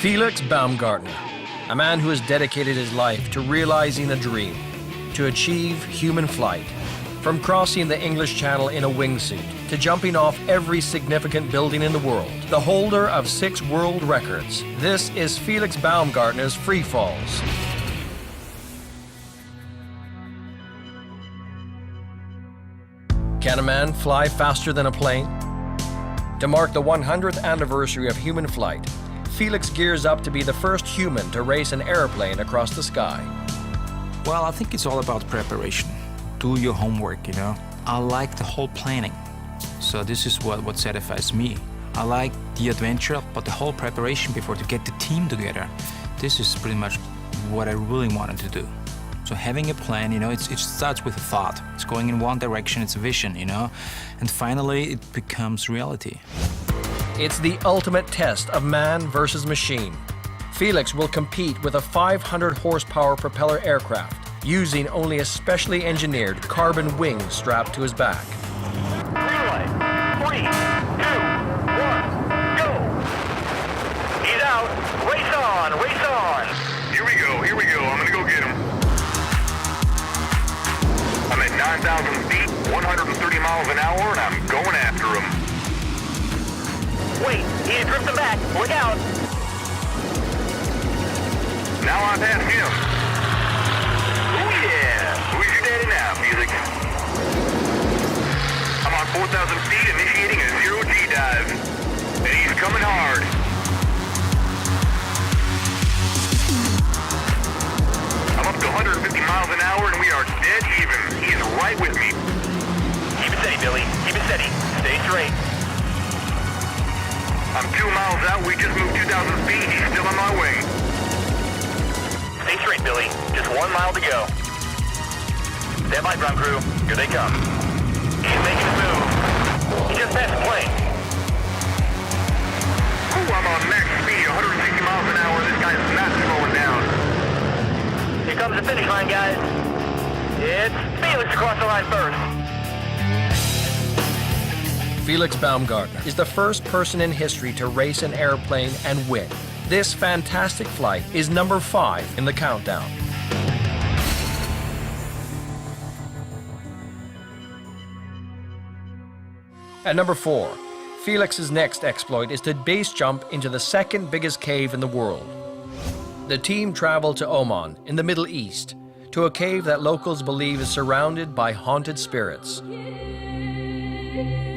Felix Baumgartner, a man who has dedicated his life to realizing a dream, to achieve human flight. From crossing the English Channel in a wingsuit to jumping off every significant building in the world, the holder of 6 world records, this is Felix Baumgartner's Freefalls. Can a man fly faster than a plane? To mark the 100th anniversary of human flight, Felix gears up to be the first human to race an airplane across the sky. Well, I think it's all about preparation. Do your homework, you know. I like the whole planning. So this is what satisfies me. I like the adventure, but the whole preparation before to get the team together. This is pretty much what I really wanted to do. So having a plan, you know, it starts with a thought. It's going in one direction, it's a vision, you know. And finally, it becomes reality. It's the ultimate test of man versus machine. Felix will compete with a 500 horsepower propeller aircraft using only a specially engineered carbon wing strapped to his back. Relay. 3, 2, 1, go! He's out. Race on, race on. Here we go. I'm gonna go get him. I'm at 9,000 feet, 130 miles an hour, and I'm going after him. Wait, he's drifting back. Look out. Now I pass him. Oh yeah! Who's your daddy now, Felix? I'm on 4,000 feet, initiating a zero-G dive. And he's coming hard. I'm up to 150 miles an hour, and we are dead even. He is right with me. Keep it steady, Billy. Keep it steady. Stay straight. I'm 2 miles out. We just moved 2,000 feet. He's still on my wing. Stay straight, Billy. Just 1 mile to go. Stand by, ground crew. Here they come. He's making a move. He just passed the plane. Ooh, I'm on max speed, 160 miles an hour. This guy's not slowing down. Here comes the finish line, guys. It's Felix across the line first. Felix Baumgartner is the first person in history to race an airplane and win. This fantastic flight is number 5 in the countdown. At number 4, Felix's next exploit is to base jump into the second biggest cave in the world. The team traveled to Oman in the Middle East, to a cave that locals believe is surrounded by haunted spirits.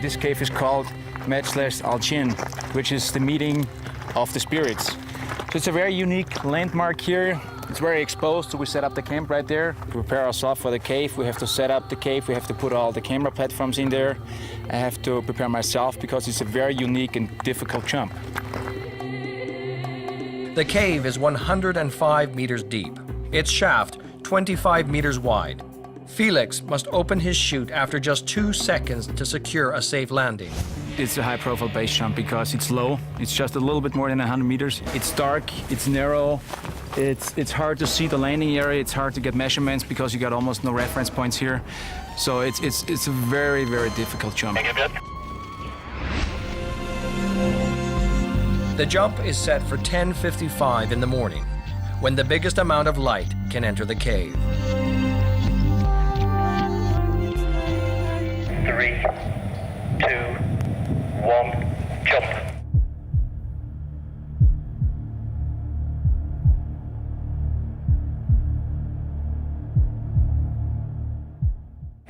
This cave is called Majlis Al-Jinn, which is the meeting of the spirits. So it's a very unique landmark here. It's very exposed, so we set up the camp right there. To prepare ourselves for the cave, we have to set up the cave, we have to put all the camera platforms in there. I have to prepare myself because it's a very unique and difficult jump. The cave is 105 meters deep. Its shaft 25 meters wide. Felix must open his chute after just 2 seconds to secure a safe landing. It's a high-profile base jump because it's low. It's just a little bit more than 100 meters. It's dark, it's narrow, it's hard to see the landing area, it's hard to get measurements because you got almost no reference points here. So it's a very, very difficult jump. The jump is set for 10:55 in the morning, when the biggest amount of light can enter the cave. 3, 2, 1, jump.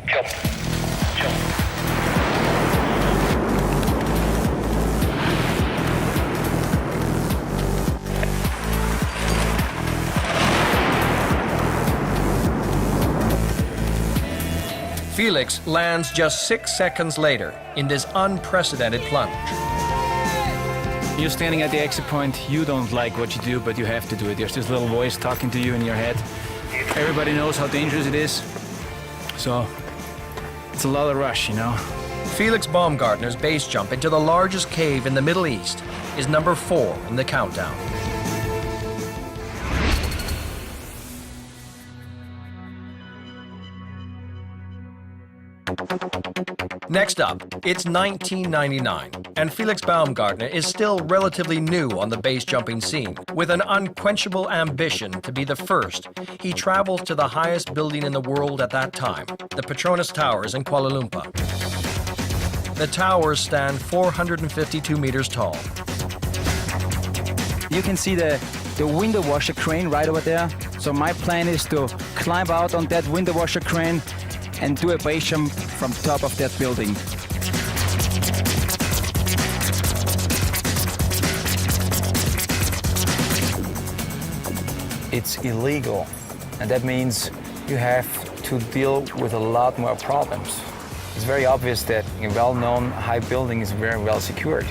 Jump. Jump. Felix lands just 6 seconds later in this unprecedented plunge. You're standing at the exit point, you don't like what you do, but you have to do it. There's this little voice talking to you in your head. Everybody knows how dangerous it is, so it's a lot of rush, you know. Felix Baumgartner's base jump into the largest cave in the Middle East is number 4 in the countdown. Next up, it's 1999, and Felix Baumgartner is still relatively new on the base jumping scene. With an unquenchable ambition to be the first, he travels to the highest building in the world at that time, the Petronas Towers in Kuala Lumpur. The towers stand 452 meters tall. You can see the window washer crane right over there. So my plan is to climb out on that window washer crane and do a base jump from top of that building. It's illegal, and that means you have to deal with a lot more problems. It's very obvious that a well-known high building is very well secured.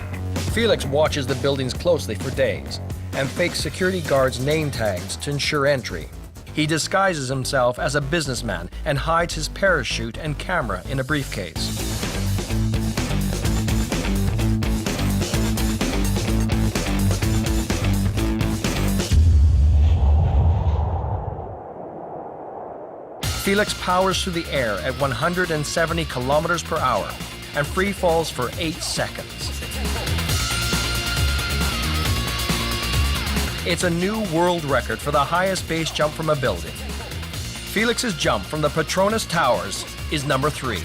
Felix watches the buildings closely for days and fakes security guards' name tags to ensure entry. He disguises himself as a businessman and hides his parachute and camera in a briefcase. Felix powers through the air at 170 kilometers per hour and free falls for 8 seconds. It's a new world record for the highest base jump from a building. Felix's jump from the Petronas Towers is number 3.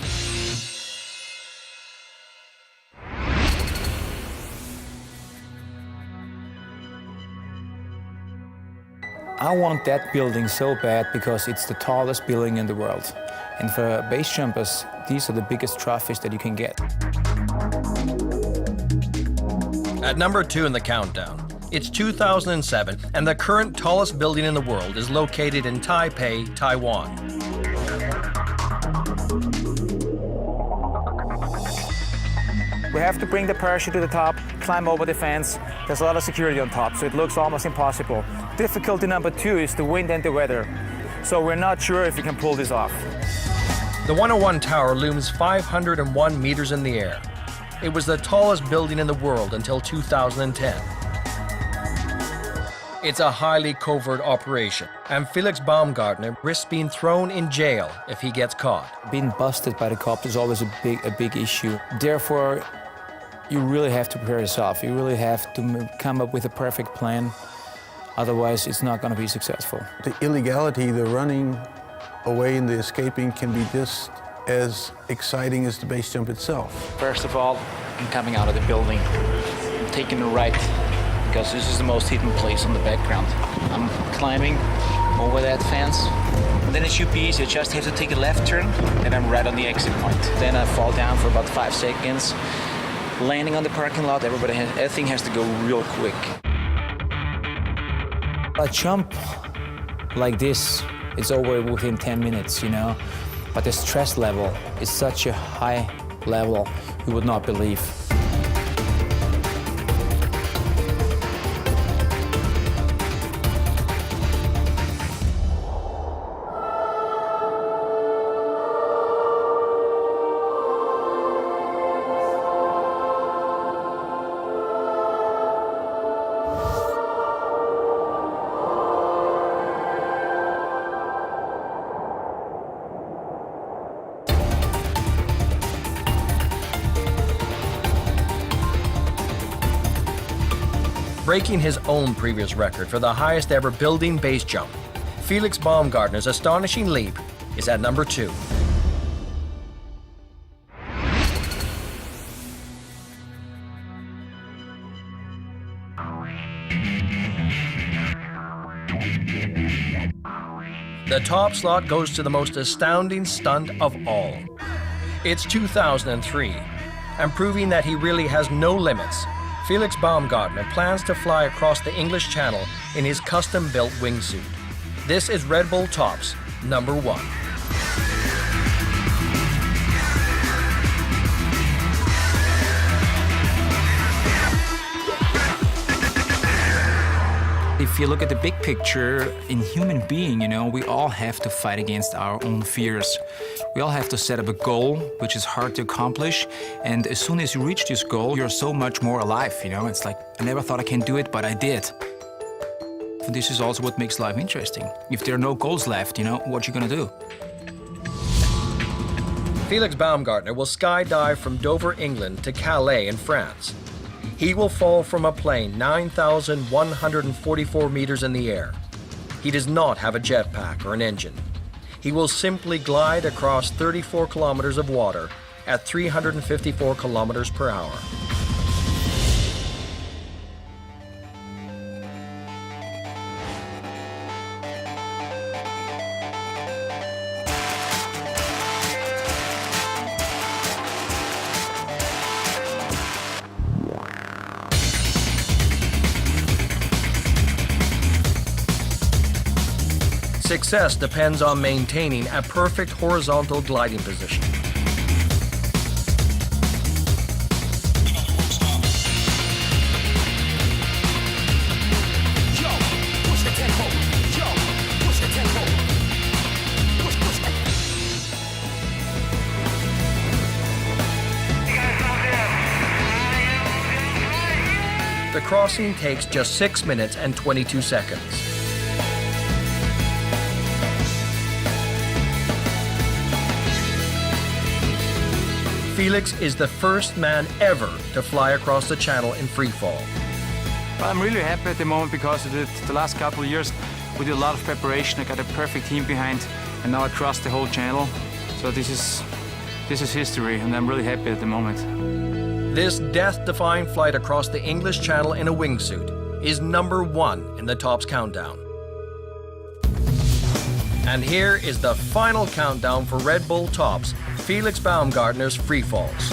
I want that building so bad because it's the tallest building in the world. And for base jumpers, these are the biggest trophies that you can get. At number 2 in the countdown, it's 2007, and the current tallest building in the world is located in Taipei, Taiwan. We have to bring the parachute to the top, climb over the fence. There's a lot of security on top, so it looks almost impossible. Difficulty number 2 is the wind and the weather. So we're not sure if we can pull this off. The 101 Tower looms 501 meters in the air. It was the tallest building in the world until 2010. It's a highly covert operation, and Felix Baumgartner risks being thrown in jail if he gets caught. Being busted by the cops is always a big issue. Therefore, you really have to prepare yourself. You really have to come up with a perfect plan. Otherwise, it's not going to be successful. The illegality, the running away and the escaping can be just as exciting as the base jump itself. First of all, I'm coming out of the building. I'm taking a right, because this is the most hidden place on the background. I'm climbing over that fence. And then it should be easy. I just have to take a left turn, and I'm right on the exit point. Then I fall down for about 5 seconds, landing on the parking lot. Everything has to go real quick. A jump like this is over within 10 minutes, you know? But the stress level is such a high level, you would not believe. Breaking his own previous record for the highest ever building base jump, Felix Baumgartner's astonishing leap is at number 2. The top slot goes to the most astounding stunt of all. It's 2003, and proving that he really has no limits, Felix Baumgartner plans to fly across the English Channel in his custom-built wingsuit. This is Red Bull Top's number 1. If you look at the big picture, in human being, you know, we all have to fight against our own fears. We all have to set up a goal, which is hard to accomplish. And as soon as you reach this goal, you're so much more alive, you know? It's like, I never thought I can do it, but I did. And this is also what makes life interesting. If there are no goals left, you know, what you gonna do? Felix Baumgartner will skydive from Dover, England to Calais in France. He will fall from a plane 9,144 meters in the air. He does not have a jetpack or an engine. He will simply glide across 34 kilometers of water at 354 kilometers per hour. Success depends on maintaining a perfect horizontal gliding position. The crossing takes just 6 minutes and 22 seconds. Felix is the first man ever to fly across the channel in free fall. Well, I'm really happy at the moment because the last couple of years we did a lot of preparation. I got a perfect team behind, and now I crossed the whole channel. So this is history, and I'm really happy at the moment. This death-defying flight across the English Channel in a wingsuit is #1 in the Tops countdown. And here is the final countdown for Red Bull Tops, Felix Baumgartner's Freefalls.